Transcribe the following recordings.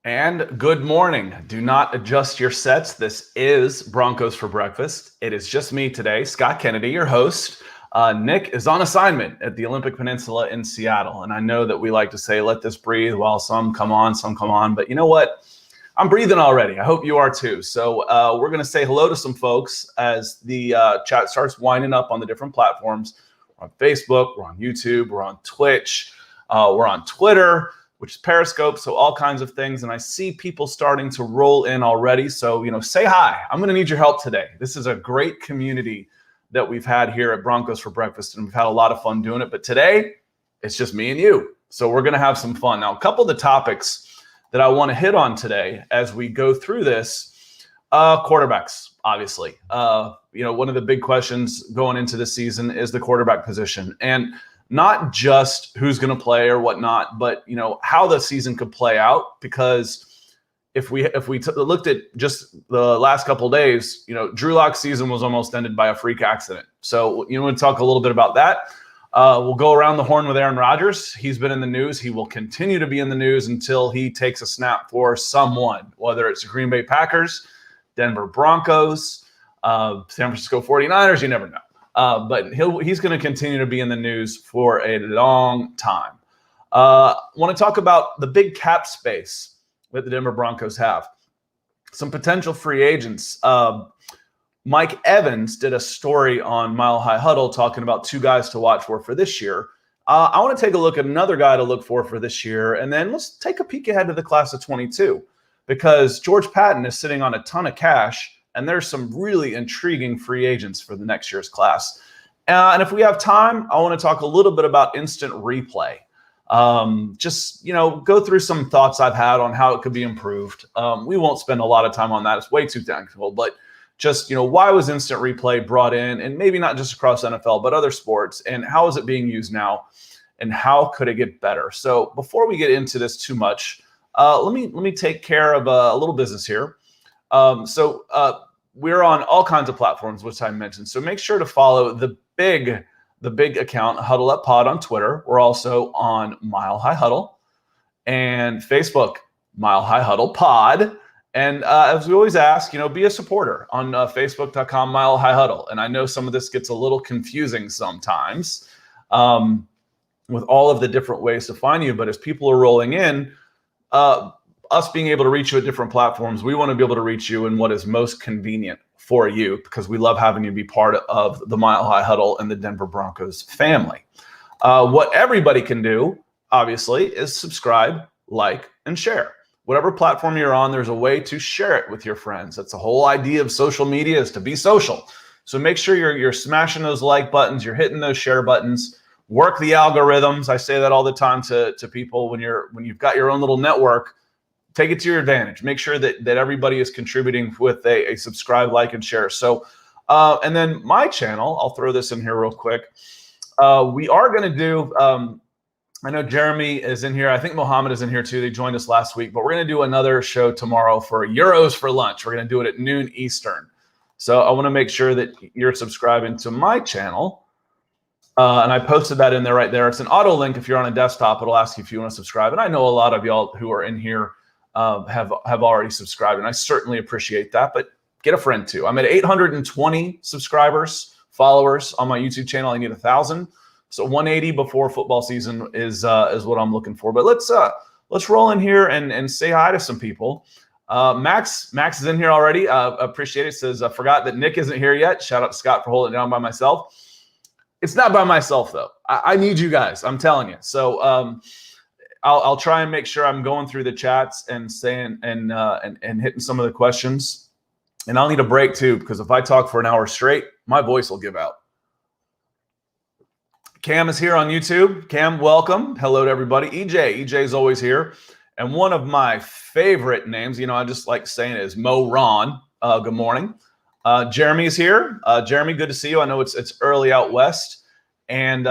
And good morning. Do not adjust your sets. This is Broncos for Breakfast. It is just me today, Scott Kennedy, your host. Nick is on assignment at the Olympic Peninsula in Seattle. And I know that we like to say, let this breathe while some come on. But you know what? I'm breathing already. I hope you are too. So we're going to say hello to some folks as the chat starts winding up on the different platforms. We're on Facebook, we're on YouTube, we're on Twitch, we're on Twitter, which is Periscope, so all kinds of things. And I see people starting to roll in already. So, say hi. I'm going to need your help today. This is a great community that we've had here at Broncos for Breakfast, and we've had a lot of fun doing it. But today, it's just me and you. So we're going to have some fun. Now, a couple of the topics that I want to hit on today as we go through this, quarterbacks, obviously. One of the big questions going into this season is the quarterback position. And not just who's going to play or whatnot, but how the season could play out. Because if we looked at just the last couple of days, Drew Lock's season was almost ended by a freak accident. So we'll talk a little bit about that. We'll go around the horn with Aaron Rodgers. He's been in the news. He will continue to be in the news until he takes a snap for someone, whether it's the Green Bay Packers, Denver Broncos, San Francisco 49ers. You never know. But he's going to continue to be in the news for a long time. Want to talk about the big cap space that the Denver Broncos have. Some potential free agents. Mike Evans did a story on Mile High Huddle talking about two guys to watch for this year. I want to take a look at another guy to look for this year, and then let's take a peek ahead to the class of 22, because George Patton is sitting on a ton of cash. And there's some really intriguing free agents for the next year's class. And if we have time, I want to talk a little bit about instant replay. Go through some thoughts I've had on how it could be improved. We won't spend a lot of time on that. It's way too technical. But just, why was instant replay brought in? And maybe not just across NFL, but other sports. And how is it being used now? And how could it get better? So before we get into this too much, let me take care of a little business here. We're on all kinds of platforms, which I mentioned. So make sure to follow the big account, Huddle Up Pod on Twitter. We're also on Mile High Huddle and Facebook, Mile High Huddle Pod. And as we always ask, be a supporter on Facebook.com, Mile High Huddle. And I know some of this gets a little confusing sometimes with all of the different ways to find you. But as people are rolling in, us being able to reach you at different platforms, we want to be able to reach you in what is most convenient for you, because we love having you be part of the Mile High Huddle and the Denver Broncos family. What everybody can do, obviously, is subscribe, like, and share. Whatever platform you're on, there's a way to share it with your friends. That's the whole idea of social media, is to be social. So make sure you're smashing those like buttons, you're hitting those share buttons, work the algorithms. I say that all the time to people when you've got your own little network. Take it to your advantage. Make sure that everybody is contributing with a subscribe, like, and share. So, and then my channel, I'll throw this in here real quick. We are going to do, I know Jeremy is in here. I think Mohammed is in here too. They joined us last week, but we're going to do another show tomorrow for Euros for lunch. We're going to do it at noon Eastern. So I want to make sure that you're subscribing to my channel. And I posted that in there right there. It's an auto link. If you're on a desktop, it'll ask you if you want to subscribe. And I know a lot of y'all who are in here have already subscribed, and I certainly appreciate that. But get a friend too. I'm at 820 subscribers, followers on my YouTube channel. I need 1,000, so 180 before football season is what I'm looking for. But let's roll in here and say hi to some people. Max is in here already. Appreciate it. Says I forgot that Nick isn't here yet. Shout out to Scott for holding it down by myself. It's not by myself though. I need you guys. I'm telling you. So. I'll try and make sure I'm going through the chats and saying and hitting some of the questions. And I'll need a break too, because if I talk for an hour straight, my voice will give out. Cam is here on YouTube. Cam, welcome. Hello to everybody. EJ is always here. And one of my favorite names, I just like saying it, is Mo Ron. Good morning. Jeremy is here. Jeremy, good to see you. I know it's early out west. And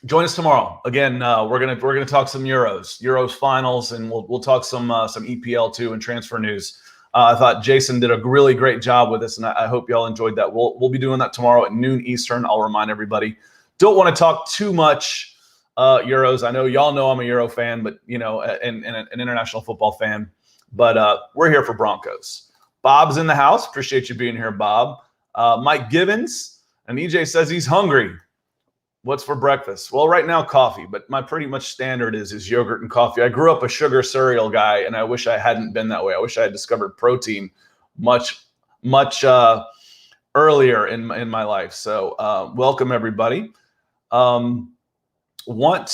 join us tomorrow. Again, we're gonna talk some Euros finals, and we'll talk some EPL too and transfer news. I thought Jason did a really great job with this, and I hope y'all enjoyed that. We'll be doing that tomorrow at noon Eastern. I'll remind everybody. Don't want to talk too much Euros. I know y'all know I'm a Euro fan, but and an international football fan. But we're here for Broncos. Bob's in the house. Appreciate you being here, Bob. Mike Givens, and EJ says he's hungry. What's for breakfast? Well, right now, coffee, but my pretty much standard is yogurt and coffee. I grew up a sugar cereal guy, and I wish I hadn't been that way. I wish I had discovered protein much earlier in my life. So welcome, everybody. Clyde's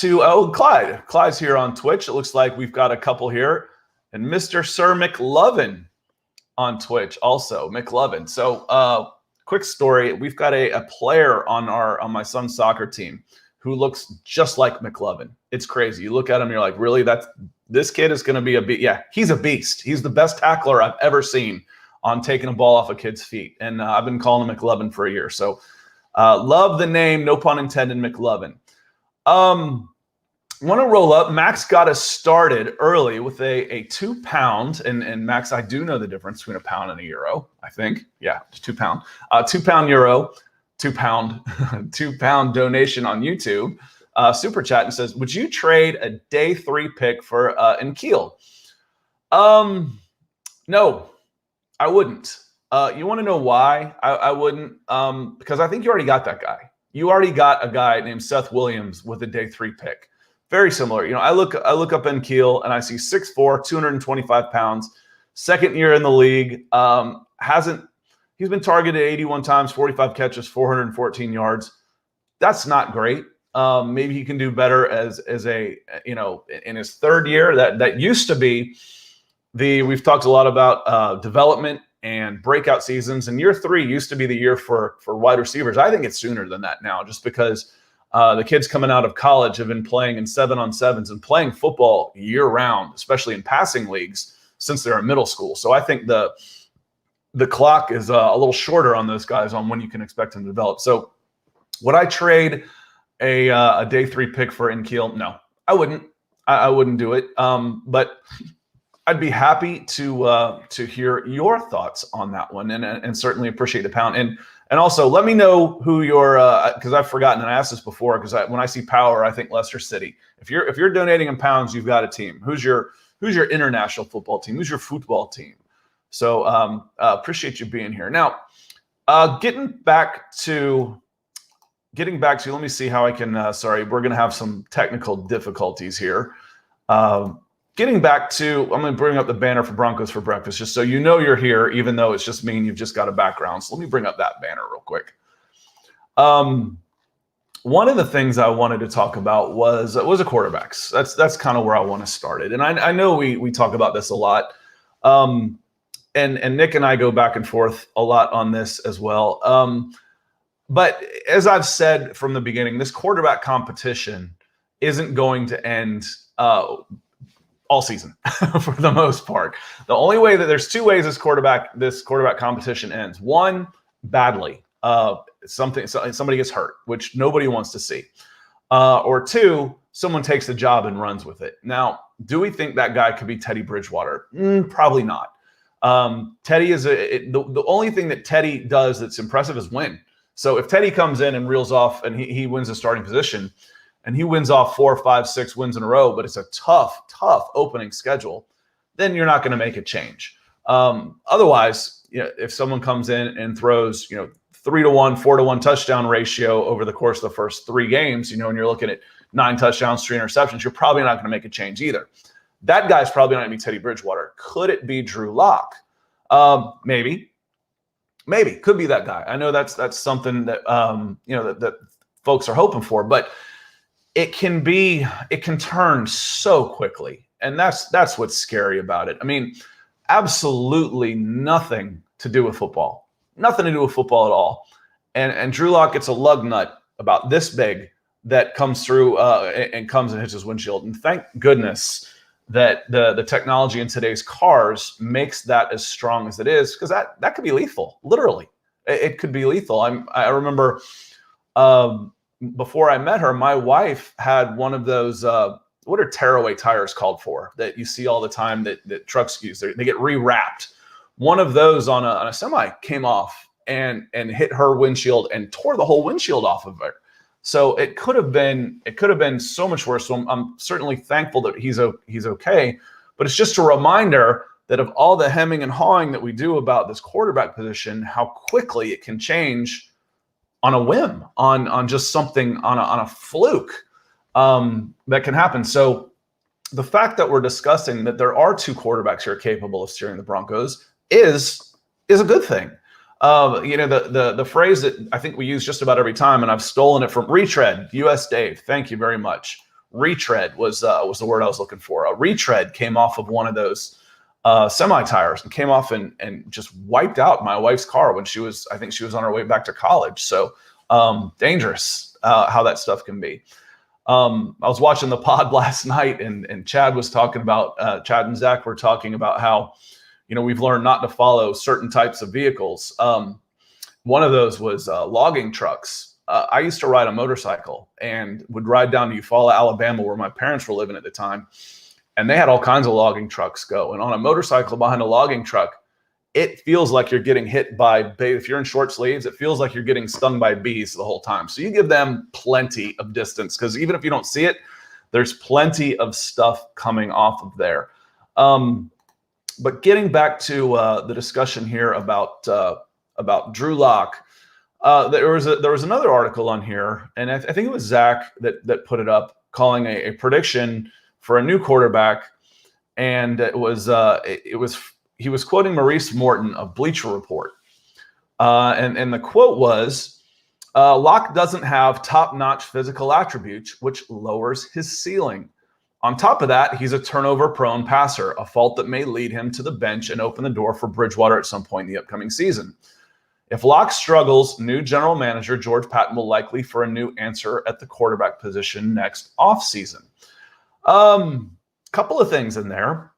here on Twitch. It looks like we've got a couple here. And Mr. Sir McLovin on Twitch also, McLovin. So quick story. We've got a player on my son's soccer team who looks just like McLovin. It's crazy. You look at him, you're like, really? This kid is going to be a beast. Yeah, he's a beast. He's the best tackler I've ever seen on taking a ball off a kid's feet. And I've been calling him McLovin for a year. So love the name, no pun intended, McLovin. Want to roll up. Max got us started early with a 2 pound, and Max, I do know the difference between a pound and a euro, I think. Yeah, it's 2 pound. 2 pound euro, 2 pound, 2 pound donation on YouTube. Super chat and says, would you trade a day 3 pick for N'Keal? No, I wouldn't. You want to know why I wouldn't? Because I think you already got that guy. You already got a guy named Seth Williams with a day 3 pick. Very similar. I look up N'Keal and I see 6'4", 225 pounds, second year in the league. He's been targeted 81 times, 45 catches, 414 yards. That's not great. Maybe he can do better as a in his third year. That used to be we've talked a lot about development and breakout seasons, and year 3 used to be the year for wide receivers. I think it's sooner than that now, just because the kids coming out of college have been playing in 7-on-7s and playing football year round, especially in passing leagues, since they're in middle school. So I think the clock is a little shorter on those guys on when you can expect them to develop. So would I trade a day 3 pick for N'Keal? No, I wouldn't. I wouldn't do it. But I'd be happy to hear your thoughts on that one, and certainly appreciate the pound. And also, let me know who your because I've forgotten, and I asked this before, because when I see power, I think Leicester City. If you're donating in pounds, you've got a team. Who's your international football team? Who's your football team? So appreciate you being here. Now, getting back to. Let me see how I can. Sorry, we're going to have some technical difficulties here. Getting back to, I'm going to bring up the banner for Broncos for Breakfast, just so you know you're here, even though it's just me and you've just got a background. So let me bring up that banner real quick. One of the things I wanted to talk about was a quarterbacks. That's kind of where I want to start it. And I know we talk about this a lot. And Nick and I go back and forth a lot on this as well. But as I've said from the beginning, this quarterback competition isn't going to end all season for the most part. The only way that there's 2 ways this quarterback competition ends. One, badly. Somebody gets hurt, which nobody wants to see. Or 2, someone takes the job and runs with it. Now, do we think that guy could be Teddy Bridgewater? Probably not. Teddy is the only thing that Teddy does that's impressive is win. So if Teddy comes in and reels off and he wins a starting position, and he wins off 4, 5, 6 wins in a row, but it's a tough opening schedule, then you're not going to make a change. Otherwise, if someone comes in and throws, 3-1, 4-1 touchdown ratio over the course of the first 3 games, and you're looking at 9 touchdowns, 3 interceptions, you're probably not going to make a change either. That guy's probably not going to be Teddy Bridgewater. Could it be Drew Lock? Maybe. Could be that guy. I know that's something that that folks are hoping for, but it can turn so quickly. And that's what's scary about it. I mean, absolutely nothing to do with football. Nothing to do with football at all. And Drew Lock gets a lug nut about this big that comes through and comes and hits his windshield. And thank goodness that the technology in today's cars makes that as strong as it is, because that could be lethal. Literally, it could be lethal. I remember before I met her, my wife had one of those, what are tearaway tires called for, that you see all the time that trucks use? They get rewrapped. One of those on a semi came off and hit her windshield and tore the whole windshield off of her. So it could have been so much worse. So I'm certainly thankful that he's okay. But it's just a reminder that of all the hemming and hawing that we do about this quarterback position, how quickly it can change on a whim, on just something, on a fluke that can happen. So the fact that we're discussing that there are two quarterbacks who are capable of steering the Broncos is a good thing. The phrase that I think we use just about every time, and I've stolen it from Retread, US Dave. Thank you very much. Retread was the word I was looking for. A retread came off of one of those semi tires and came off and just wiped out my wife's car when I think she was on her way back to college. So dangerous how that stuff can be. I was watching the pod last night, and Chad was talking about Chad and Zach were talking about how, we've learned not to follow certain types of vehicles. One of those was logging trucks. I used to ride a motorcycle and would ride down to Eufaula, Alabama, where my parents were living at the time. And they had all kinds of logging trucks go. And on a motorcycle behind a logging truck, it feels like you're getting hit by, if you're in short sleeves, it feels like you're getting stung by bees the whole time. So you give them plenty of distance, because even if you don't see it, there's plenty of stuff coming off of there. But getting back to the discussion here about Drew Lock, there was another article on here, and I think it was Zach that put it up, calling a prediction for a new quarterback, and he was quoting Maurice Morton of Bleacher Report, and the quote was, "Lock doesn't have top-notch physical attributes, which lowers his ceiling. On top of that, he's a turnover-prone passer, a fault that may lead him to the bench and open the door for Bridgewater at some point in the upcoming season. If Lock struggles, new general manager George Patton will likely for a new answer at the quarterback position next offseason." Couple of things in there.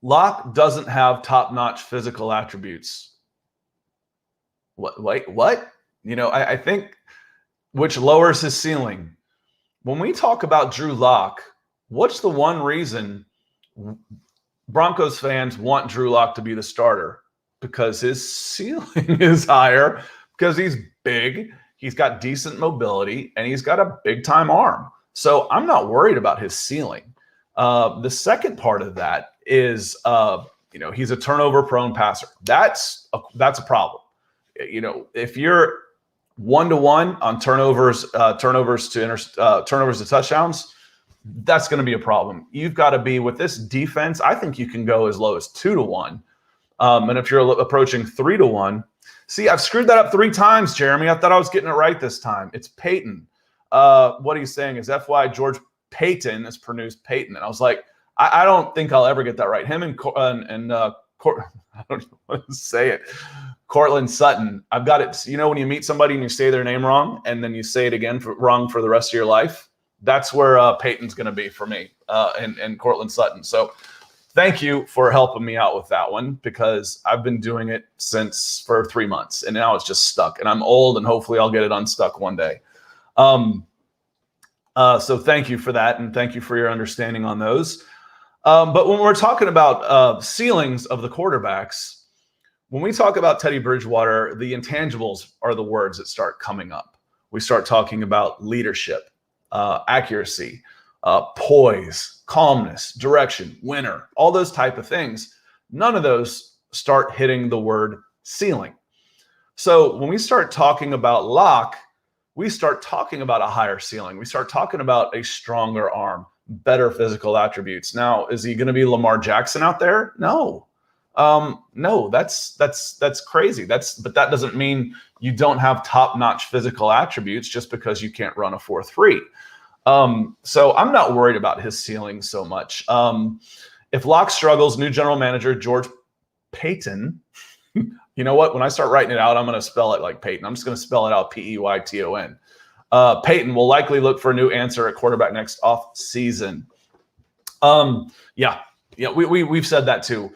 Lock doesn't have top-notch physical attributes. What? I think, which lowers his ceiling. When we talk about Drew Lock, what's the one reason Broncos fans want Drew Lock to be the starter? Because his ceiling is higher, because he's big, he's got decent mobility, and he's got a big-time arm. So I'm not worried about his ceiling. The second part of that is, he's a turnover-prone passer. That's a problem. If you're 1-to-1 on turnovers to touchdowns, that's going to be a problem. You've got to be, with this defense, I think you can go as low as 2-to-1. And if you're approaching 3-to-1, see, I've screwed that up 3 times, Jeremy. I thought I was getting it right this time. It's Peyton. What he's saying is FY George Payton is pronounced Peyton. And I was like, I don't think I'll ever get that right. Him and I don't know what to say it. Cortland Sutton. I've got it. When you meet somebody and you say their name wrong, and then you say it again wrong for the rest of your life, that's where Peyton's going to be for me, and Cortland Sutton. So thank you for helping me out with that one, because I've been doing it for 3 months, and now it's just stuck. And I'm old, and hopefully I'll get it unstuck one day. So thank you for that, and thank you for your understanding on those. But when we're talking about ceilings of the quarterbacks, when we talk about Teddy Bridgewater, the intangibles are the words that start coming up. We start talking about leadership, accuracy, poise, calmness, direction, winner, all those type of things. None of those start hitting the word ceiling. So when we start talking about Lock, we start talking about a higher ceiling. We start talking about a stronger arm, better physical attributes. Now, is he going to be Lamar Jackson out there? No. No, that's crazy. But that doesn't mean you don't have top-notch physical attributes just because you can't run a 4.3. So I'm not worried about his ceiling so much. If Lock struggles, new general manager George Payton, you know what? When I start writing it out, I'm going to spell it like Peyton. I'm just going to spell it out Peyton. Peyton will likely look for a new answer at quarterback next off season. We've said that too.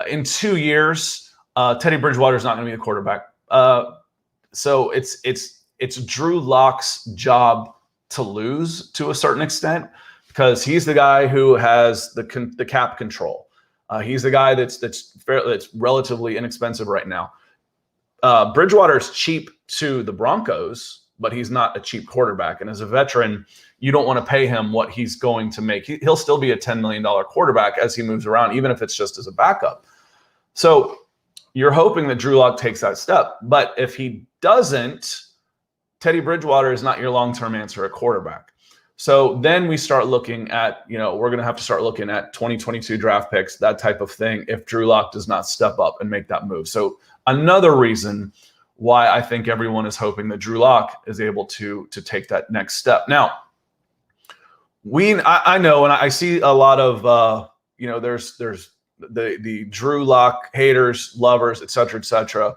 In 2 years, Teddy Bridgewater is not going to be the quarterback. So it's Drew Lock's job to lose to a certain extent, because he's the guy who has the cap control. He's the guy that's relatively inexpensive right now. Bridgewater is cheap to the Broncos, but he's not a cheap quarterback. And as a veteran, you don't want to pay him what he's going to make. He'll still be a $10 million quarterback as he moves around, even if it's just as a backup. So you're hoping that Drew Lock takes that step. But if he doesn't, Teddy Bridgewater is not your long-term answer at quarterback. So then we start looking at, we're going to have to start looking at 2022 draft picks, that type of thing, if Drew Lock does not step up and make that move. So another reason why I think everyone is hoping that Drew Lock is able to take that next step. Now, I know, and I see a lot of, there's the Drew Lock haters, lovers, et cetera.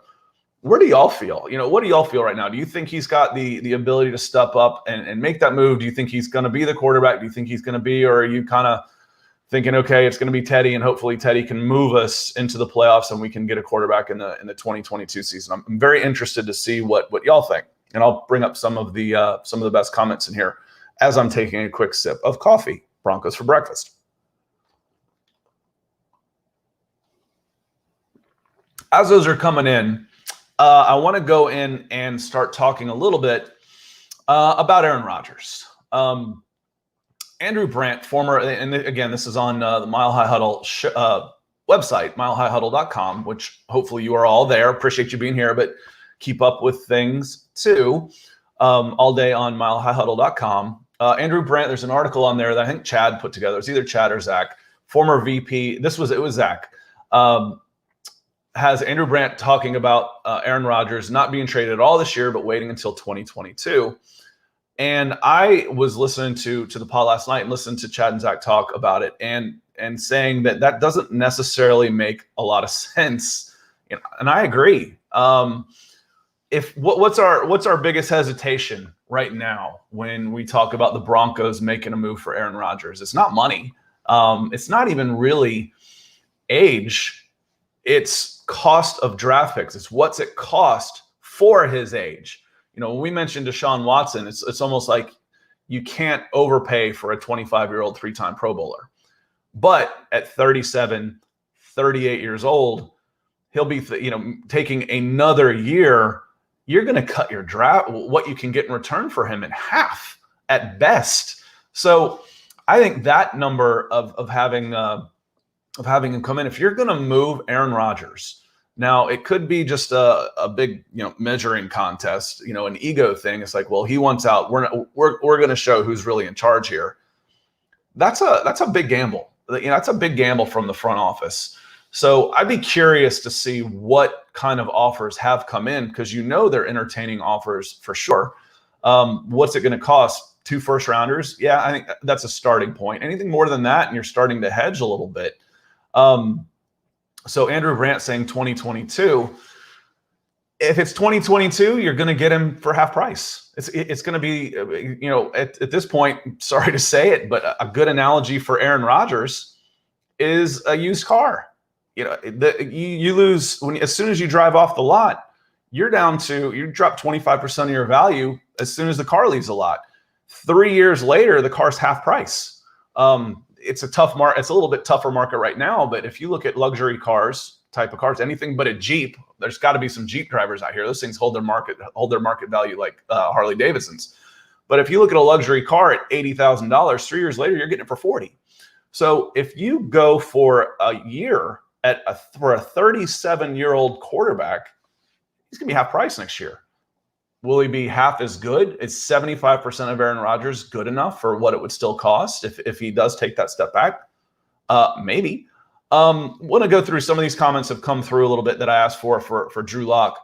Where do y'all feel? What do y'all feel right now? Do you think he's got the ability to step up and make that move? Do you think he's going to be the quarterback? Do you think he's going to be, or are you kind of thinking, okay, it's going to be Teddy, and hopefully Teddy can move us into the playoffs and we can get a quarterback in the 2022 season? I'm very interested to see what y'all think, and I'll bring up some of the best comments in here as I'm taking a quick sip of coffee. Broncos for breakfast. As those are coming in, I want to go in and start talking a little bit about Aaron Rodgers. Andrew Brandt, former, and again, this is on the Mile High Huddle website, milehighhuddle.com, which hopefully you are all there. Appreciate you being here, but keep up with things too all day on milehighhuddle.com. Andrew Brandt, there's an article on there that I think Chad put together. It's either Chad or Zach, former VP. It was Zach. Has Andrew Brandt talking about Aaron Rodgers not being traded at all this year, but waiting until 2022. And I was listening to the pod last night and listened to Chad and Zach talk about it and saying that doesn't necessarily make a lot of sense. And I agree. What's our biggest hesitation right now when we talk about the Broncos making a move for Aaron Rodgers? It's not money. It's not even really age. It's cost of draft picks. It's what's it cost for his age. When we mentioned Deshaun Watson, it's almost like you can't overpay for a 25-year-old three-time Pro Bowler. But at 37, 38 years old, he'll be taking another year. You're going to cut your draft, what you can get in return for him, in half at best. So I think that number of having him come in, if you're going to move Aaron Rodgers, now it could be just a big measuring contest, an ego thing. It's like, well, he wants out. We're going to show who's really in charge here. That's a big gamble. That's a big gamble from the front office. So I'd be curious to see what kind of offers have come in, because they're entertaining offers for sure. What's it going to cost? 2 first-rounders? Yeah, I think that's a starting point. Anything more than that, and you're starting to hedge a little bit. So Andrew Brandt saying 2022. If it's 2022, you're going to get him for half price. It's going to be, at this point, sorry to say it, but a good analogy for Aaron Rodgers is a used car. You lose as soon as you drive off the lot, you drop 25% of your value as soon as the car leaves the lot. 3 years later, the car's half price. It's a tough market. It's a little bit tougher market right now, but if you look at luxury type of cars, anything but a Jeep, there's got to be some Jeep drivers out here. Those things hold their market value like Harley Davidsons. But if you look at a luxury car at $80,000, 3 years later, you're getting it for 40. So if you go for a year for a 37-year-old quarterback, he's going to be half price next year. Will he be half as good? Is 75% of Aaron Rodgers good enough for what it would still cost if he does take that step back? Maybe. Want to go through some of these comments have come through a little bit that I asked for Drew Lock.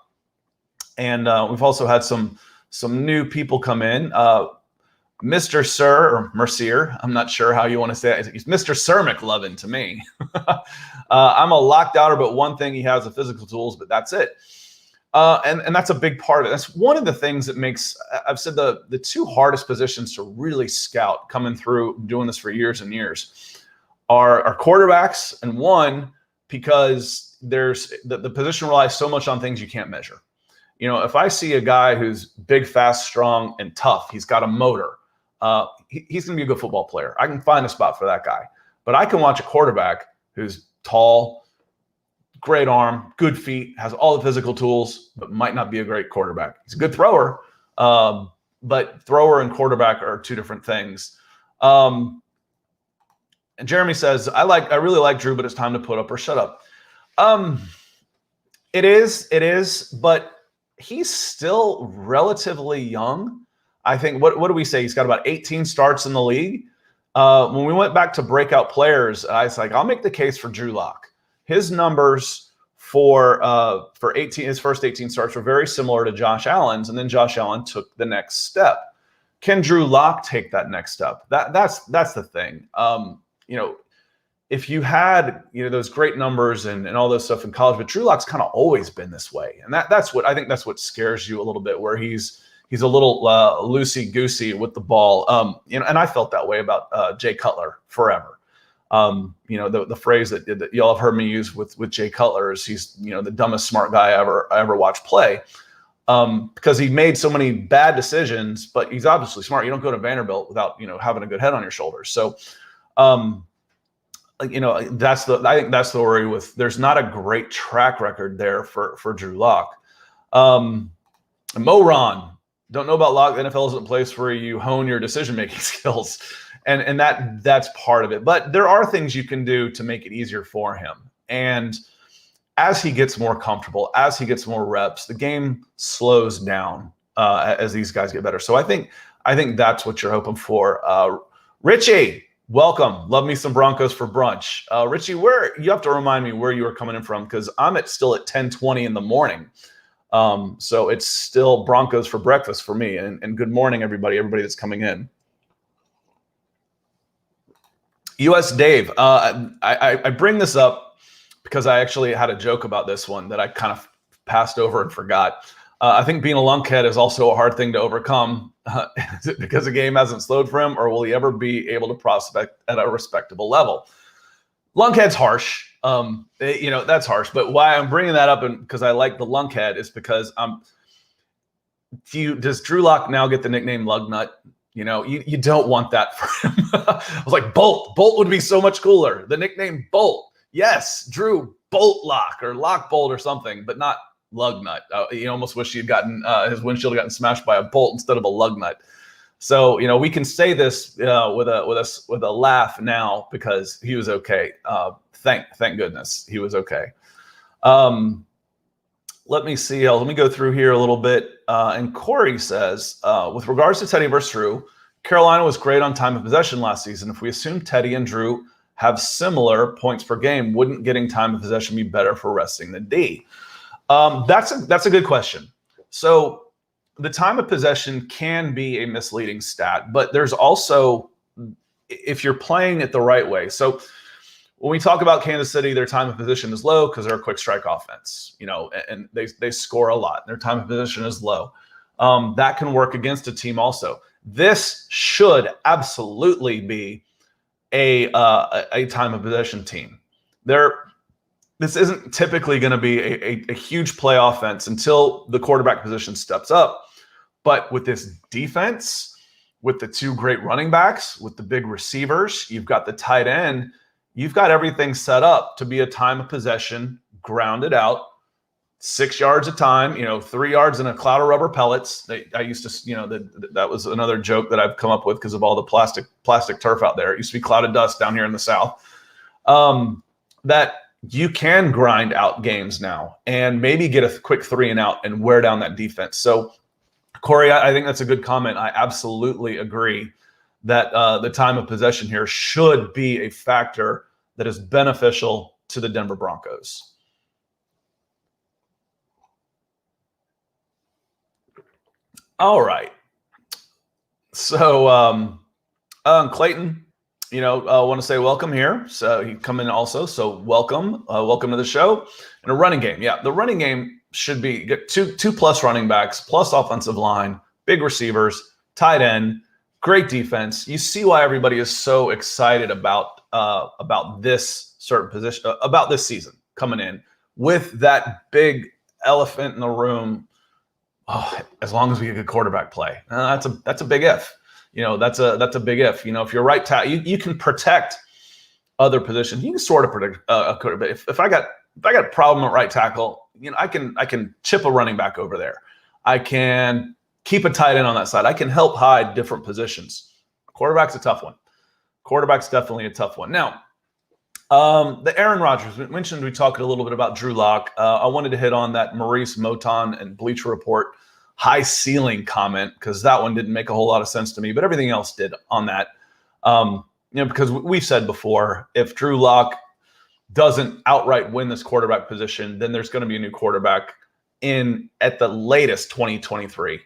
And we've also had some new people come in. Mr. Sir, or Mercier, I'm not sure how you want to say it. He's Mr. Sir McLovin to me. I'm a locked outer, but one thing he has the physical tools, but that's it. And that's a big part of it. That's one of the things that makes, I've said the two hardest positions to really scout coming through doing this for years and years are quarterbacks, and one, because there's the position relies so much on things you can't measure. If I see a guy who's big, fast, strong, and tough, he's got a motor, he's going to be a good football player. I can find a spot for that guy. But I can watch a quarterback who's tall, great arm, good feet, has all the physical tools, but might not be a great quarterback. He's a good thrower, but but thrower and quarterback are two different things. And Jeremy says, I really like Drew, but it's time to put up or shut up. It is, but he's still relatively young. I think, what do we say? He's got about 18 starts in the league. When we went back to breakout players, I was like, I'll make the case for Drew Lock. His numbers for his first 18 starts were very similar to Josh Allen's, and then Josh Allen took the next step. Can Drew Lock take that next step? That's the thing. If you had those great numbers and all those stuff in college, but Drew Lock's kind of always been this way, and that's what scares you a little bit, where he's a little loosey goosey with the ball. And I felt that way about Jay Cutler forever. The phrase that y'all have heard me use with Jay Cutler is he's the dumbest smart guy I ever watched play, because he made so many bad decisions, but he's obviously smart. You don't go to Vanderbilt without having a good head on your shoulders. So. I think that's the worry with. There's not a great track record there for Drew Lock. Mo Ron, don't know about Lock. The NFL isn't a place where you hone your decision-making skills, and that's part of it. But there are things you can do to make it easier for him. And as he gets more comfortable, as he gets more reps, the game slows down as these guys get better. So I think that's what you're hoping for. Richie, welcome. Love me some Broncos for brunch. Richie, you have to remind me where you are coming in from, because I'm still at 10:20 in the morning. So it's still Broncos for breakfast for me. And good morning, everybody that's coming in. US Dave, I bring this up because I actually had a joke about this one that I kind of passed over and forgot. I think being a lunkhead is also a hard thing to overcome. Is it because the game hasn't slowed for him, or will he ever be able to prospect at a respectable level? Lunkhead's harsh. That's harsh. But why I'm bringing that up, and because I like the lunkhead, is because does Drew Lock now get the nickname Lugnut? You don't want that for him. I was like, Bolt. Bolt would be so much cooler. The nickname Bolt. Yes, Drew Bolt Lock or Lock Bolt or something, but not Lugnut. You almost wish he'd gotten his windshield had gotten smashed by a bolt instead of a lug nut. So we can say this with a laugh now, because he was okay. Thank goodness he was okay. Let me see. Let me go through here a little bit. And Corey says, with regards to Teddy versus Drew, Carolina was great on time of possession last season. If we assume Teddy and Drew have similar points per game, wouldn't getting time of possession be better for resting the D? That's a good question. So the time of possession can be a misleading stat, but there's also, if you're playing it the right way. So when we talk about Kansas City, their time of possession is low because they're a quick strike offense, and they score a lot. Their time of possession is low. That can work against a team also. This should absolutely be a time of possession team. This isn't typically going to be a huge play offense until the quarterback position steps up. But with this defense, with the two great running backs, with the big receivers, you've got the tight end, you've got everything set up to be a time of possession, grounded out, 6 yards a time, 3 yards in a cloud of rubber pellets. I used to, that was another joke that I've come up with because of all the plastic turf out there. It used to be clouded dust down here in the South. That you can grind out games now and maybe get a quick 3 and out and wear down that defense. So, Corey, I think that's a good comment. I absolutely agree that the time of possession here should be a factor that is beneficial to the Denver Broncos. All right. So, Clayton, I want to say welcome here. So he come in also. So welcome to the show. And a running game. Yeah, the running game should be get two plus running backs, plus offensive line, big receivers, tight end, great defense. You see why everybody is so excited about this certain position, about this season coming in with that big elephant in the room. Oh, as long as we get good quarterback play, that's a big if. That's a big if. If you're right tackle, you can protect other positions. You can sort of protect a quarterback. If I got a problem at right tackle, I can chip a running back over there. I can keep a tight end on that side. I can help hide different positions. Quarterback's a tough one. Quarterback's definitely a tough one. Now, the Aaron Rodgers, we mentioned, we talked a little bit about Drew Lock. I wanted to hit on that Maurice Moton and Bleacher Report high ceiling comment, because that one didn't make a whole lot of sense to me, but everything else did on that. Because we've said before, if Drew Lock doesn't outright win this quarterback position, then there's going to be a new quarterback in at the latest 2023.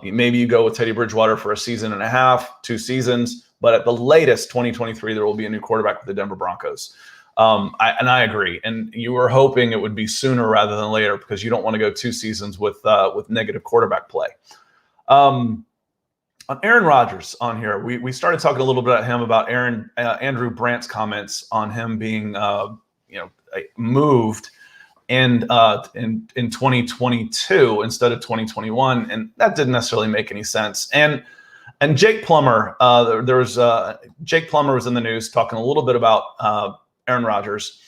Maybe you go with Teddy Bridgewater for a season and a half, 2 seasons, but at the latest 2023, there will be a new quarterback with the Denver Broncos. I agree. And you were hoping it would be sooner rather than later, because you don't want to go 2 seasons with negative quarterback play. On Aaron Rodgers on here, we started talking a little bit about him, about Andrew Brandt's comments on him being moved in 2022 instead of 2021, and that didn't necessarily make any sense. And Jake Plummer, Jake Plummer was in the news talking a little bit about Aaron Rodgers,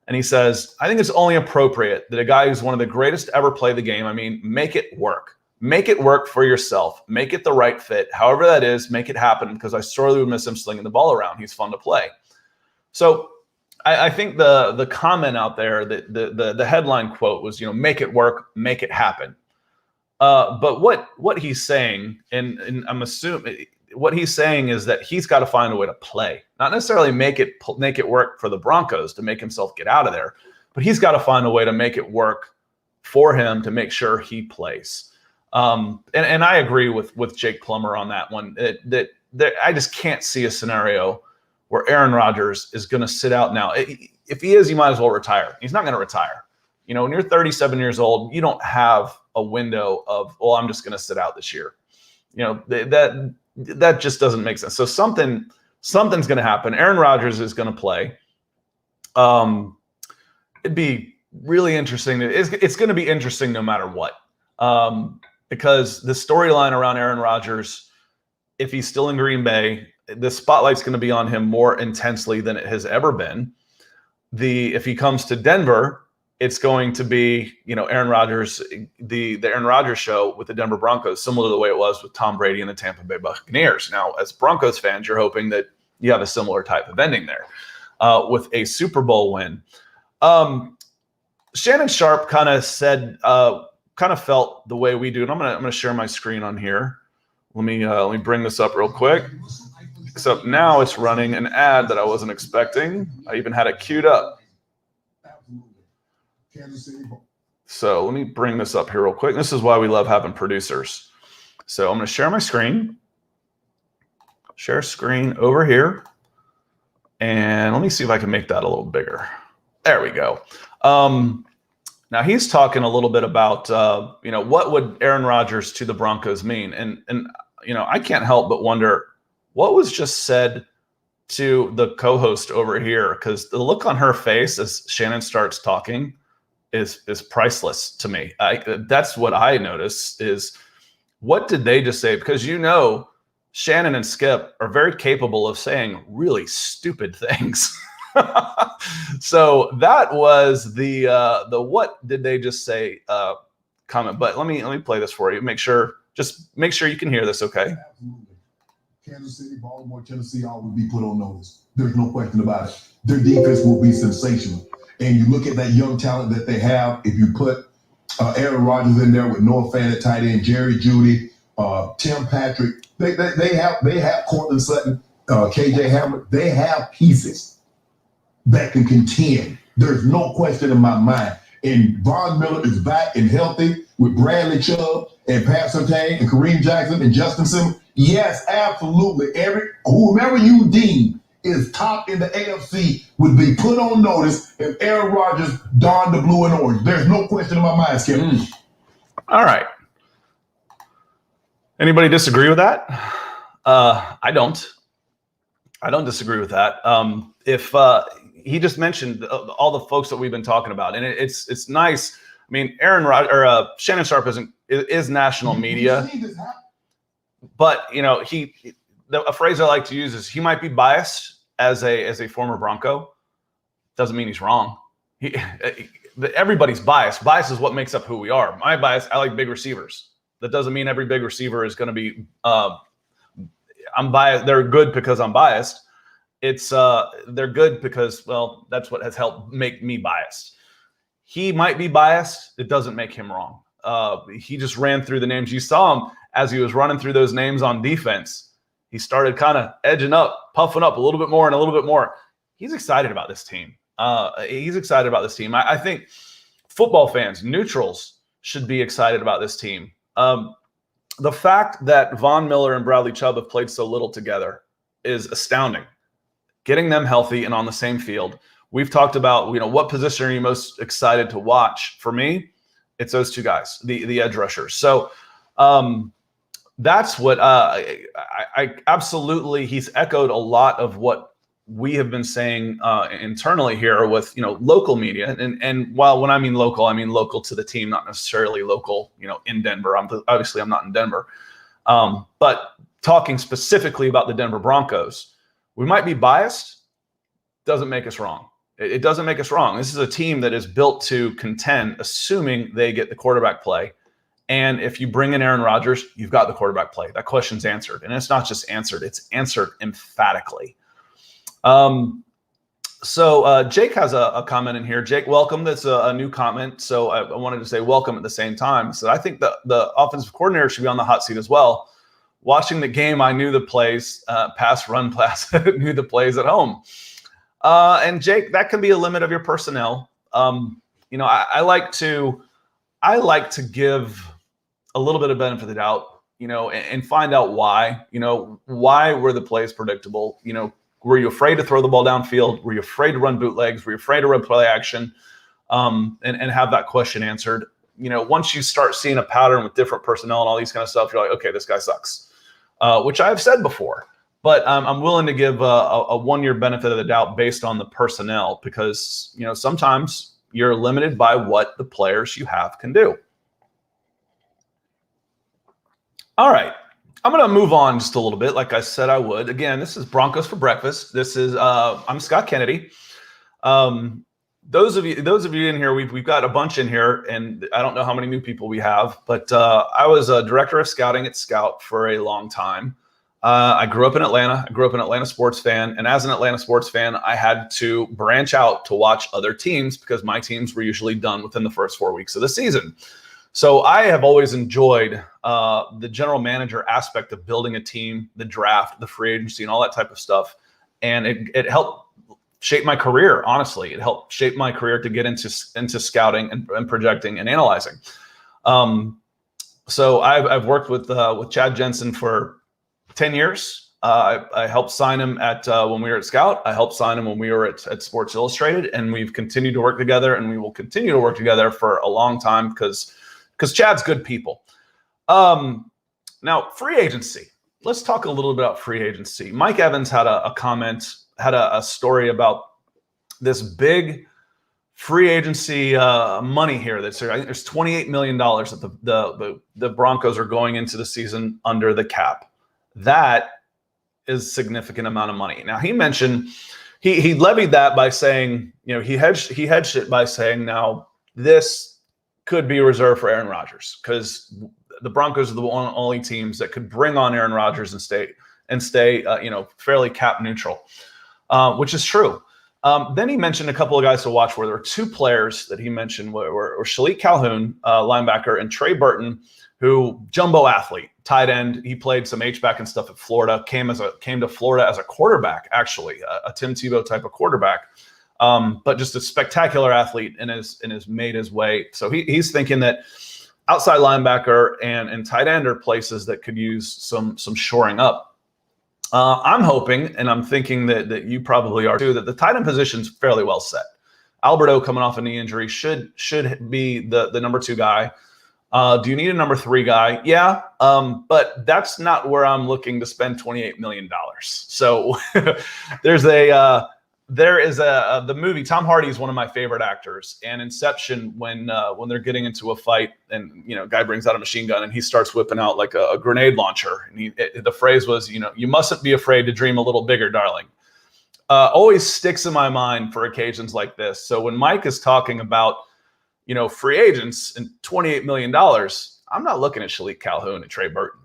and he says, I think it's only appropriate that a guy who's one of the greatest to ever play the game, make it work. Make it work for yourself. Make it the right fit. However that is, make it happen, because I sorely would miss him slinging the ball around. He's fun to play. So I think the comment out there, that the headline quote was, make it work, make it happen. But what he's saying, and I'm assuming what he's saying is that he's got to find a way to play, not necessarily make it work for the Broncos to make himself get out of there, but he's got to find a way to make it work for him to make sure he plays. And I agree with Jake Plummer on that one. That I just can't see a scenario where Aaron Rodgers is going to sit out now. If he is, he might as well retire. He's not going to retire. When you're 37 years old, you don't have a window of, well, I'm just going to sit out this year. That just doesn't make sense. So something's going to happen. Aaron Rodgers is going to play. It'd be really interesting. It's going to be interesting no matter what. Because the storyline around Aaron Rodgers, if he's still in Green Bay, the spotlight's going to be on him more intensely than it has ever been. If he comes to Denver, it's going to be, Aaron Rodgers, the Aaron Rodgers show with the Denver Broncos, similar to the way it was with Tom Brady and the Tampa Bay Buccaneers. Now, as Broncos fans, you're hoping that you have a similar type of ending there with a Super Bowl win. Shannon Sharpe kind of said, kind of felt the way we do, and I'm gonna share my screen on here. Let me bring this up real quick. Except now it's running an ad that I wasn't expecting. I even had it queued up. So let me bring this up here real quick. This is why we love having producers. So I'm going to share my screen. Share screen over here. And let me see if I can make that a little bigger. There we go. Now he's talking a little bit about, what would Aaron Rodgers to the Broncos mean? And I can't help but wonder what was just said to the co-host over here, because the look on her face as Shannon starts talking is priceless to me. That's what I notice is, what did they just say? Because Shannon and Skip are very capable of saying really stupid things. So that was the what did they just say comment. But let me play this for you. Make sure you can hear this, okay? Absolutely. Kansas City, Baltimore, Tennessee, all will be put on notice. There's no question about it. Their defense will be sensational. And you look at that young talent that they have. If you put Aaron Rodgers in there with Noah Fant at tight end, Jerry Jeudy, Tim Patrick, they have Cortland Sutton, KJ Hamler. They have pieces that can contend. There's no question in my mind. And Von Miller is back and healthy with Bradley Chubb and Pat Surtain and Kareem Jackson and Justin Simmons. Yes, absolutely. Whomever you deem is top in the AFC would be put on notice if Aaron Rodgers donned the blue and orange. There's no question in my mind, Skip. All right. Anybody disagree with that? I don't disagree with that. If he just mentioned all the folks that we've been talking about, and it's nice. I mean, Shannon Sharpe is national media, but a phrase I like to use is he might be biased as a former Bronco. Doesn't mean he's wrong. Everybody's biased. Bias is what makes up who we are. My bias, I like big receivers. That doesn't mean every big receiver is going to be. I'm biased. They're good because I'm biased. They're good because, well, that's what has helped make me biased. He might be biased. It doesn't make him wrong. He just ran through the names. You saw him as he was running through those names on defense. He started kind of edging up, puffing up a little bit more and a little bit more. He's excited about this team. I think football fans, neutrals, should be excited about this team. The fact that Von Miller and Bradley Chubb have played so little together is astounding. Getting them healthy and on the same field. We've talked about, what position are you most excited to watch? For me, it's those two guys, the edge rushers. So that's what I absolutely, he's echoed a lot of what we have been saying internally here with, local media. And while when I mean local to the team, not necessarily local, in Denver. Obviously I'm not in Denver. But talking specifically about the Denver Broncos, we might be biased. Doesn't make us wrong. It doesn't make us wrong. This is a team that is built to contend, assuming they get the quarterback play. And if you bring in Aaron Rodgers, you've got the quarterback play. That question's answered. And it's not just answered, it's answered emphatically. So Jake has a comment in here. Jake, welcome. That's a new comment. So I wanted to say welcome at the same time. So I think the offensive coordinator should be on the hot seat as well. Watching the game, I knew the plays, pass, run, pass, knew the plays at home. And Jake, that can be a limit of your personnel. I like to give a little bit of benefit of the doubt, and find out why, why were the plays predictable? Were you afraid to throw the ball downfield? Were you afraid to run bootlegs? Were you afraid to run play action? And have that question answered. Once you start seeing a pattern with different personnel and all these kind of stuff, you're like, okay, this guy sucks, which I've said before. But I'm willing to give a 1 year benefit of the doubt based on the personnel because, sometimes you're limited by what the players you have can do. All right. I'm going to move on just a little bit, like I said I would. Again, this is Broncos for Breakfast. This is I'm Scott Kennedy. Those of you in here, we've got a bunch in here, and I don't know how many new people we have, but I was a director of scouting at Scout for a long time. I grew up in Atlanta. I grew up an Atlanta sports fan. And as an Atlanta sports fan, I had to branch out to watch other teams because my teams were usually done within the first 4 weeks of the season. So I have always enjoyed the general manager aspect of building a team, the draft, the free agency, and all that type of stuff. And it helped shape my career, honestly. It helped shape my career to get into scouting and projecting and analyzing. So I've worked with Chad Jensen for 10 years. I helped sign him when we were at Scout. I helped sign him when we were at Sports Illustrated, and we've continued to work together, and we will continue to work together for a long time because Chad's good people. Now, free agency. Let's talk a little bit about free agency. Mike Evans had a comment, had a story about this big free agency money here. I think there's $28 million that the Broncos are going into the season under the cap. That is a significant amount of money. Now, he mentioned he levied that by saying, he hedged it by saying, now this could be reserved for Aaron Rodgers because the Broncos are the only teams that could bring on Aaron Rodgers and stay fairly cap neutral, which is true. Then he mentioned a couple of guys to watch for. There were two players that he mentioned were Shalik Calhoun, linebacker, and Trey Burton, who jumbo athlete, tight end. He played some H-back and stuff at Florida, came to Florida as a quarterback, actually, a Tim Tebow type of quarterback. But just a spectacular athlete and has made his way. So he's thinking that outside linebacker and tight end are places that could use some shoring up. I'm hoping, and I'm thinking that you probably are too, that the tight end position's fairly well set. Alberto coming off a knee injury should be the number 2 guy. Do you need a number 3 guy? Yeah, but that's not where I'm looking to spend $28 million. So there is the movie. Tom Hardy is one of my favorite actors, and Inception, when they're getting into a fight and guy brings out a machine gun and he starts whipping out like a grenade launcher, and the phrase was, you mustn't be afraid to dream a little bigger, darling. Always sticks in my mind for occasions like this. So when Mike is talking about free agents and $28 million, I'm not looking at Shalik Calhoun and Trey Burton.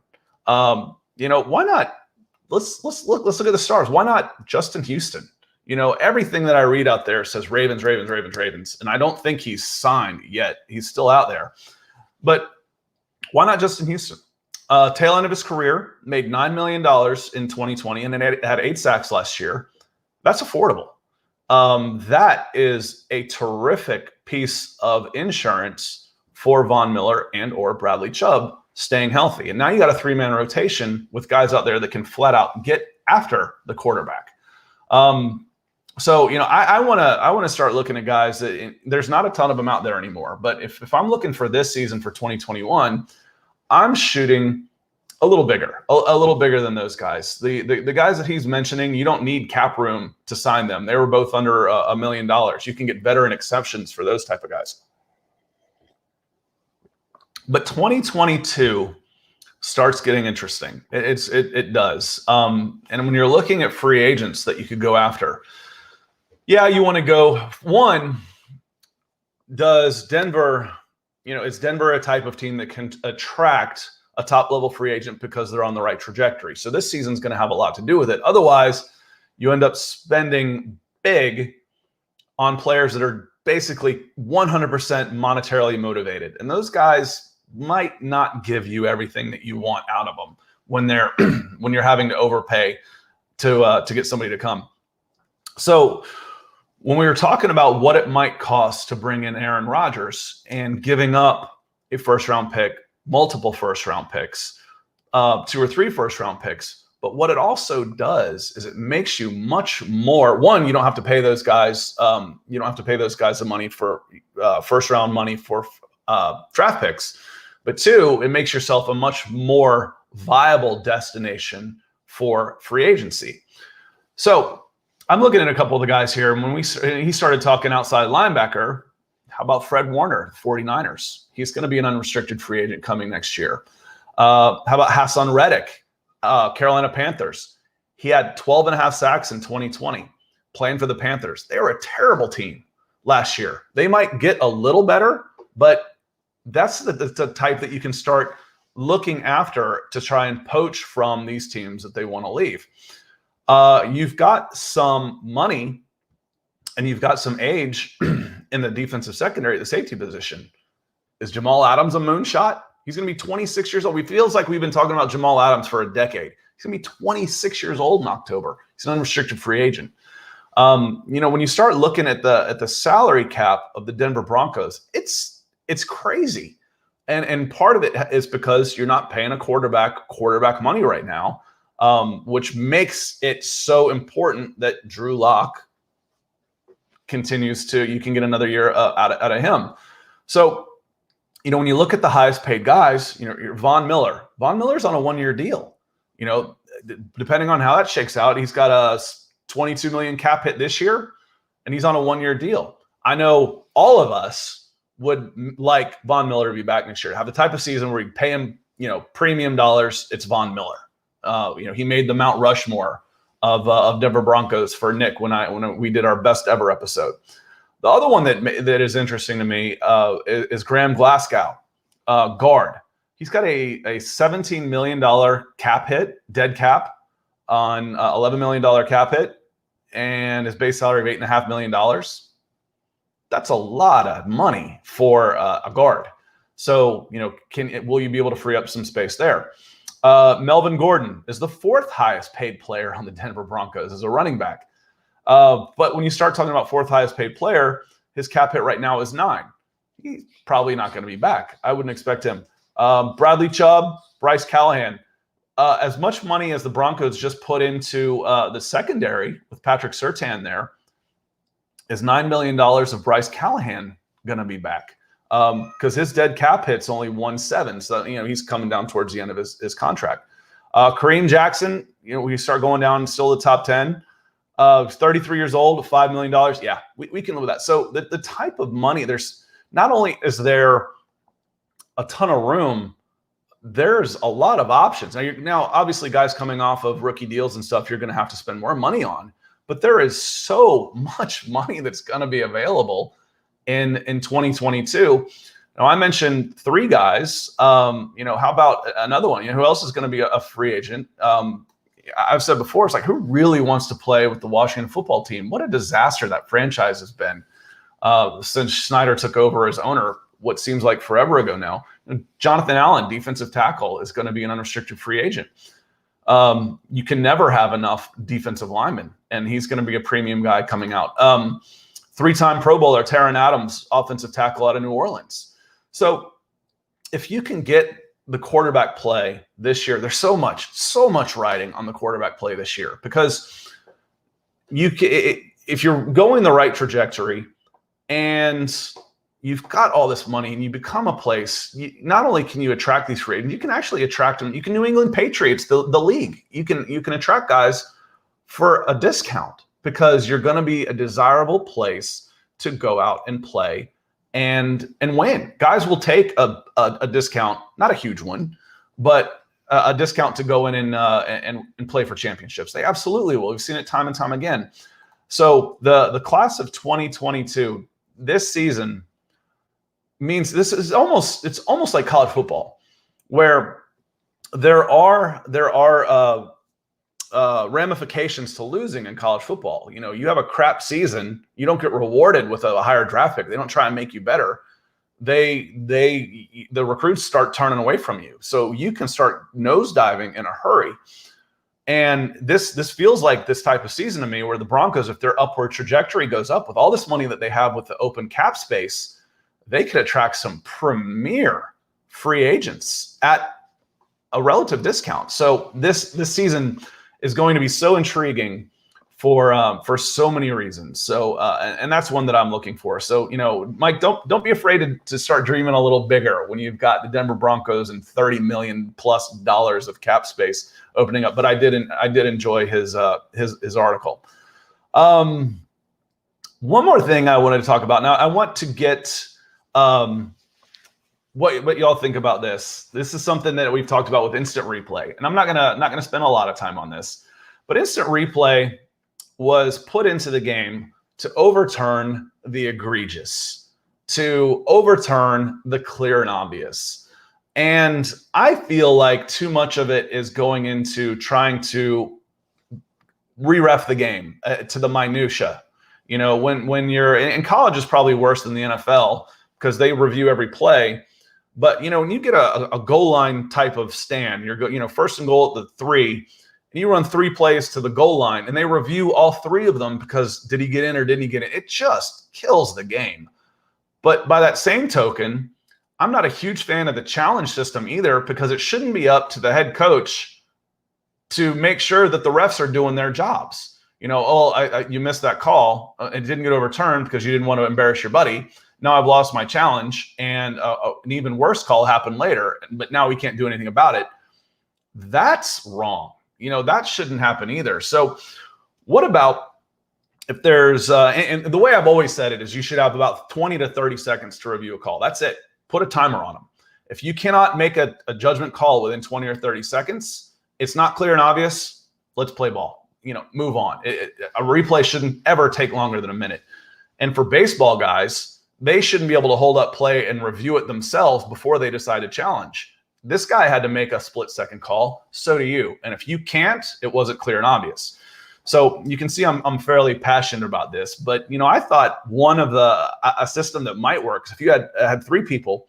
Why not? Let's look at the stars. Why not Justin Houston? Everything that I read out there says Ravens, and I don't think he's signed yet. He's still out there. But why not Justin Houston? Tail end of his career, made $9 million in 2020 and then had 8 sacks last year. That's affordable. That is a terrific piece of insurance for Von Miller and or Bradley Chubb staying healthy. And now you got a 3-man rotation with guys out there that can flat out get after the quarterback. So I want to start looking at guys that there's not a ton of them out there anymore. But if I'm looking for this season for 2021, I'm shooting a little bigger than those guys. The guys that he's mentioning, you don't need cap room to sign them. They were both under $1 million. You can get veteran exceptions for those type of guys. But 2022 starts getting interesting. It does. And when you're looking at free agents that you could go after, yeah, you want to go. One, does Denver, is Denver a type of team that can attract a top-level free agent because they're on the right trajectory? So this season's going to have a lot to do with it. Otherwise, you end up spending big on players that are basically 100% monetarily motivated. And those guys might not give you everything that you want out of them when they're when you're having to overpay to get somebody to come. So when we were talking about what it might cost to bring in Aaron Rodgers and giving up a first-round pick, multiple first-round picks, 2 or 3 first-round picks, but what it also does is it makes you much more. One, you don't have to pay those guys. You don't have to pay those guys the money for first-round money for draft picks. But 2, it makes yourself a much more viable destination for free agency. So I'm looking at a couple of the guys here. And when he started talking outside linebacker, how about Fred Warner, 49ers? He's going to be an unrestricted free agent coming next year. How about Hassan Reddick, Carolina Panthers? He had 12.5 sacks in 2020 playing for the Panthers. They were a terrible team last year. They might get a little better, but that's the type that you can start looking after to try and poach from these teams that they want to leave. You've got some money and you've got some age in the defensive secondary, the safety position. Is Jamal Adams a moonshot? He's going to be 26 years old. It feels like we've been talking about Jamal Adams for a decade. He's going to be 26 years old in October. He's an unrestricted free agent. When you start looking at the salary cap of the Denver Broncos, it's crazy. And part of it is because you're not paying a quarterback money right now, which makes it so important that Drew Lock continues you can get another year out of him. So, when you look at the highest paid guys, you're Von Miller. Von Miller's on a 1-year deal. Depending on how that shakes out, he's got a $22 million cap hit this year, and he's on a 1-year deal. I know all of us would like Von Miller to be back next year, have the type of season where you pay him, premium dollars. It's Von Miller. He made the Mount Rushmore of Denver Broncos for Nick when we did our best ever episode. The other one that is interesting to me is Graham Glasgow, guard. He's got a $17 million cap hit, dead cap, on $11 million cap hit, and his base salary of $8.5 million. That's a lot of money for a guard. So, will you be able to free up some space there? Melvin Gordon is the 4th highest paid player on the Denver Broncos as a running back. But when you start talking about 4th highest paid player, his cap hit right now is 9. He's probably not going to be back. I wouldn't expect him. Bradley Chubb, Bryce Callahan. As much money as the Broncos just put into the secondary with Patrick Surtain there, is $9 million of Bryce Callahan going to be back? Because his dead cap hit's only 1.7. So, he's coming down towards the end of his contract. Kareem Jackson, we start going down still the top 10. 33 years old, $5 million. Yeah, we can live with that. So the type of money, there's not only is there a ton of room, there's a lot of options. Now, obviously, guys coming off of rookie deals and stuff, you're going to have to spend more money on. But there is so much money that's going to be available in 2022 Now, I mentioned 3 guys. How about another one? Who else is going to be a free agent? I've said before, it's like, who really wants to play with the Washington football team? What a disaster that franchise has been since Snyder took over as owner, what seems like forever ago now. Jonathan Allen, defensive tackle, is going to be an unrestricted free agent. You can never have enough defensive linemen, and he's going to be a premium guy coming out. 3-time Pro Bowler Taron Adams, offensive tackle out of New Orleans. So if you can get the quarterback play this year, there's so much riding on the quarterback play this year, because if you're going the right trajectory and you've got all this money and you become a place, not only can you attract these free agents, you can actually attract them. You can New England Patriots, the league. You can attract guys for a discount, because you're going to be a desirable place to go out and play and win. Guys will take a discount, not a huge one, but a discount to go in and play for championships. They absolutely will. We've seen it time and time again. So the class of 2022 this season means it's almost like college football, where there are ramifications to losing in college football. You have a crap season, you don't get rewarded with a higher draft pick. They don't try and make you better. The recruits start turning away from you, so you can start nosediving in a hurry. And this feels like this type of season to me, where the Broncos, if their upward trajectory goes up with all this money that they have with the open cap space, they could attract some premier free agents at a relative discount. So this season is going to be so intriguing for so many reasons. So and that's one that I'm looking for. So Mike, don't be afraid to start dreaming a little bigger when you've got the Denver Broncos and $30 million+ of cap space opening up. But I did enjoy his article. One more thing I wanted to talk about. Now I want to get what y'all think about this. This is something that we've talked about with instant replay, and I'm not gonna spend a lot of time on this, but instant replay was put into the game to overturn the egregious, to overturn the clear and obvious. And I feel like too much of it is going into trying to re-ref the game to the minutia. When you're in college, is probably worse than the NFL, because they review every play. But when you get a goal line type of stand, you're first and goal at the 3, and you run 3 plays to the goal line, and they review all 3 of them because did he get in or didn't he get in? It just kills the game. But by that same token, I'm not a huge fan of the challenge system either, because it shouldn't be up to the head coach to make sure that the refs are doing their jobs. You missed that call. It didn't get overturned because you didn't want to embarrass your buddy. Now I've lost my challenge, and an even worse call happened later, but now we can't do anything about it. That's wrong. That shouldn't happen either. So what about if there's, and the way I've always said it is, you should have about 20 to 30 seconds to review a call. That's it. Put a timer on them. If you cannot make a judgment call within 20 or 30 seconds, it's not clear and obvious. Let's play ball. Move on. A replay shouldn't ever take longer than a minute. And for baseball guys, they shouldn't be able to hold up play and review it themselves before they decide to challenge. This guy had to make a split-second call. So do you. And if you can't, it wasn't clear and obvious. So you can see I'm fairly passionate about this. But I thought one of a system that might work is if you had 3 people,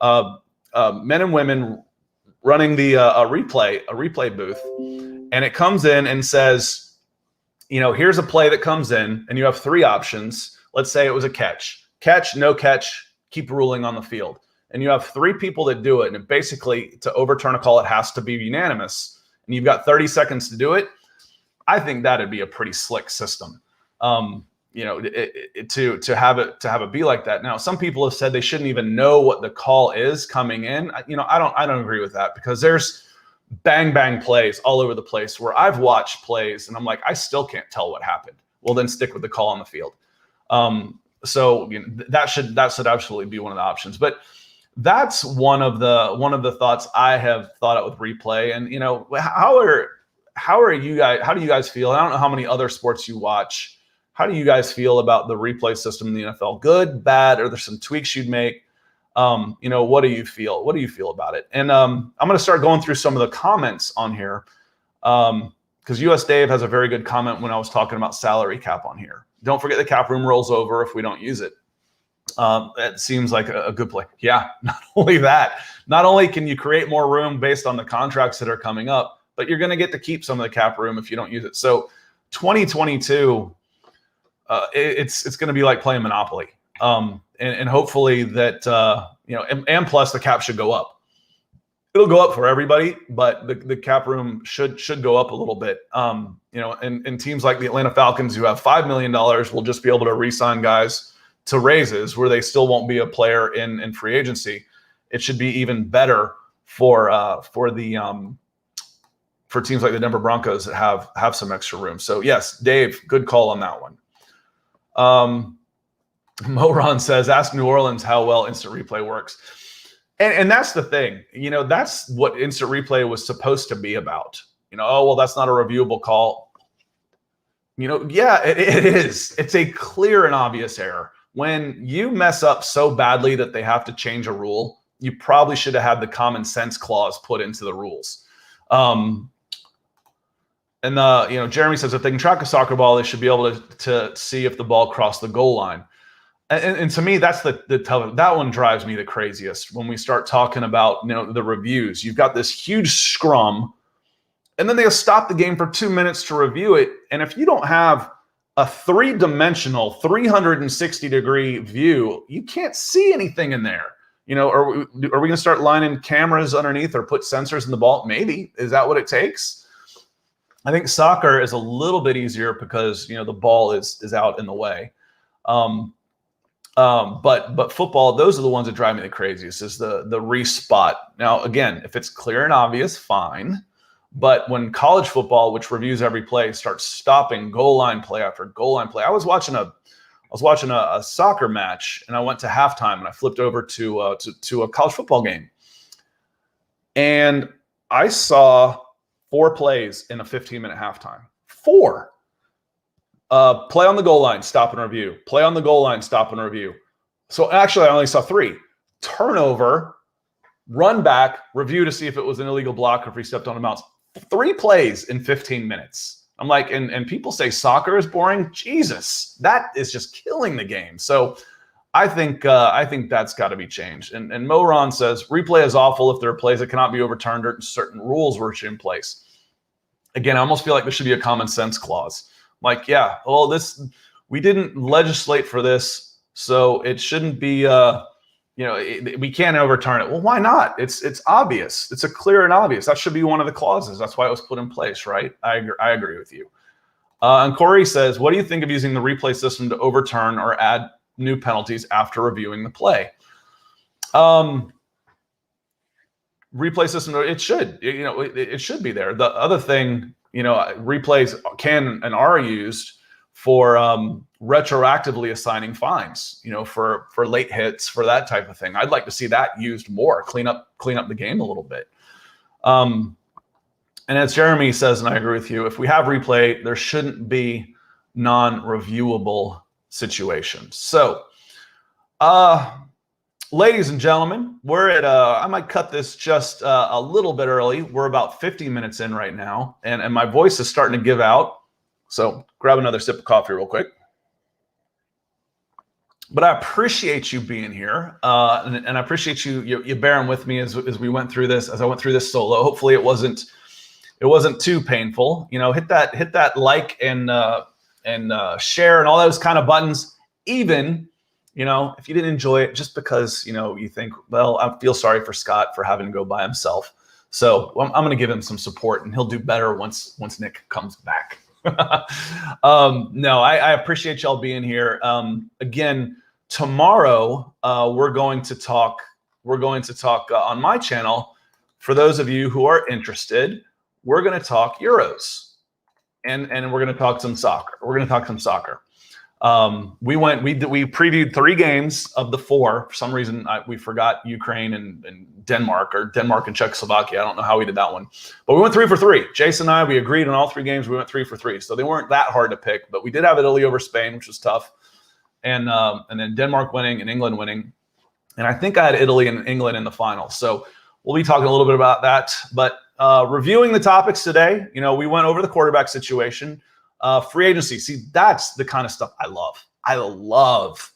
men and women, running the a replay booth, and it comes in and says, here's a play that comes in, and you have 3 options. Let's say it was a catch, no catch, keep ruling on the field. And you have 3 people that do it. And basically, to overturn a call, it has to be unanimous. And you've got 30 seconds to do it. I think that'd be a pretty slick system. To have it be like that. Now, some people have said they shouldn't even know what the call is coming in. I don't agree with that, because there's bang plays all over the place where I've watched plays and I'm like, I still can't tell what happened. Well, then stick with the call on the field. So that should absolutely be one of the options. But that's one of the thoughts I have thought out with replay. And how do you guys feel? I don't know how many other sports you watch. How do you guys feel about the replay system in the NFL? Good, bad, or there's some tweaks you'd make? What do you feel? What do you feel about it? And I'm going to start going through some of the comments on here because US Dave has a very good comment when I was talking about salary cap on here. Don't forget the cap room rolls over if we don't use it. That seems like a good play. Yeah, not only that, not only can you create more room based on the contracts that are coming up, but you're going to get to keep some of the cap room if you don't use it. So 2022, it's going to be like playing Monopoly. And hopefully that, and plus the cap should go up. It'll go up for everybody, but the cap room should go up a little bit. And teams like the Atlanta Falcons who have $5 million will just be able to re-sign guys to raises where they still won't be a player in free agency. It should be even better for teams like the Denver Broncos that have some extra room. So yes, Dave, good call on that one. Moron says, ask New Orleans how well instant replay works. And that's the thing, that's what instant replay was supposed to be about. That's not a reviewable call. Yeah, it is. It's a clear and obvious error. When you mess up so badly that they have to change a rule, you probably should have had the common sense clause put into the rules. Jeremy says if they can track a soccer ball, they should be able to see if the ball crossed the goal line. And to me, that's that one drives me the craziest when we start talking about the reviews. You've got this huge scrum, and then they'll stop the game for 2 minutes to review it. And if you don't have a three-dimensional, 360-degree view, you can't see anything in there. Are we going to start lining cameras underneath or put sensors in the ball? Maybe. Is that what it takes? I think soccer is a little bit easier because the ball is out in the way. But football, those are the ones that drive me the craziest, is the respot. Now, again, if it's clear and obvious, fine. But when college football, which reviews every play, starts stopping goal line play after goal line play, I was watching a soccer match, and I went to halftime, and I flipped over to a college football game, and I saw 4 plays in a 15-minute halftime. 4. Play on the goal line, stop and review. Play on the goal line, stop and review. So actually, I only saw 3. Turnover, run back, review to see if it was an illegal block or if he stepped on a mouse. 3 plays in 15 minutes. I'm like, and people say soccer is boring. Jesus, that is just killing the game. So I think that's got to be changed. And Moron says replay is awful if there are plays that cannot be overturned or certain rules were in place. Again, I almost feel like there should be a common sense clause. Like, yeah, well, we didn't legislate for this, so it shouldn't be. We can't overturn it. Well, why not? It's obvious. It's a clear and obvious. That should be one of the clauses. That's why it was put in place, right? I agree with you. And Corey says, what do you think of using the replay system to overturn or add new penalties after reviewing the play? Replay system, it should. It should be there. The other thing, replays can and are used for retroactively assigning fines, for late hits, for that type of thing. I'd like to see that used more, clean up the game a little bit. And as Jeremy says, and I agree with you, if we have replay, there shouldn't be non-reviewable situations. So, ladies and gentlemen, we're at, I might cut this just a little bit early. We're about 50 minutes in right now, and my voice is starting to give out. So grab another sip of coffee real quick. But I appreciate you being here, and I appreciate you bearing with me as we went through this, as I went through this solo. Hopefully it wasn't too painful. Hit that like and share and all those kind of buttons, even if you didn't enjoy it, just because you think, well, I feel sorry for Scott for having to go by himself. So I'm going to give him some support, and he'll do better once Nick comes back. No, I appreciate y'all being here. Again, tomorrow we're going to talk on my channel. For those of you who are interested, we're going to talk Euros, and we're going to talk some soccer. We previewed 3 games of the 4. For some reason, we forgot Ukraine and Denmark, or Denmark and Czechoslovakia. I don't know how we did that one, but we went 3 for 3. Jason and I, we agreed on all 3 games. We went 3 for 3, so they weren't that hard to pick. But we did have Italy over Spain, which was tough, and then Denmark winning and England winning. And I think I had Italy and England in the final. So we'll be talking a little bit about that. But reviewing the topics today, we went over the quarterback situation, free agency. See, that's the kind of stuff I love. I love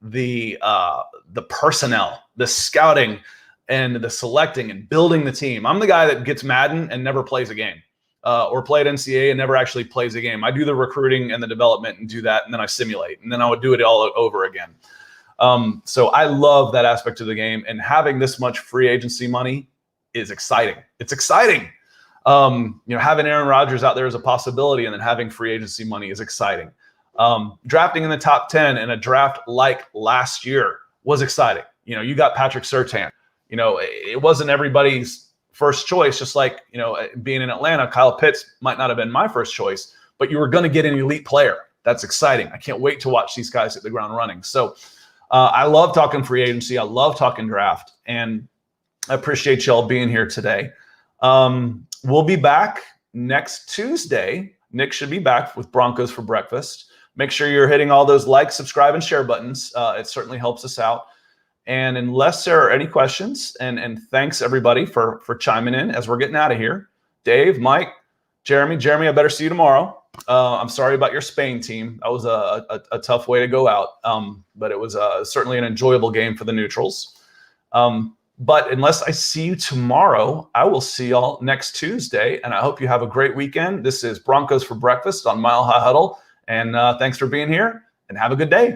the personnel, the scouting, and the selecting and building the team. I'm the guy that gets Madden and never plays a game, or played NCAA and never actually plays a game. I do the recruiting and the development and do that, and then I simulate, and then I would do it all over again. So I love that aspect of the game, and having this much free agency money is exciting. It's exciting. Having Aaron Rodgers out there is a possibility, and then having free agency money is exciting. Drafting in the top 10 in a draft like last year was exciting. You got Patrick Surtain. It wasn't everybody's first choice, just like, being in Atlanta, Kyle Pitts might not have been my first choice, but you were going to get an elite player. That's exciting. I can't wait to watch these guys hit the ground running. So I love talking free agency. I love talking draft, and I appreciate y'all being here today. We'll be back next Tuesday. Nick should be back with Broncos for breakfast. Make sure you're hitting all those like, subscribe, and share buttons. It certainly helps us out. And unless there are any questions, and thanks everybody for chiming in as we're getting out of here. Dave, Mike, Jeremy, I better see you tomorrow. I'm sorry about your Spain team. That was a tough way to go out, but it was certainly an enjoyable game for the neutrals. But unless I see you tomorrow, I will see y'all next Tuesday, and I hope you have a great weekend. This is Broncos for Breakfast on Mile High Huddle, and thanks for being here, and have a good day.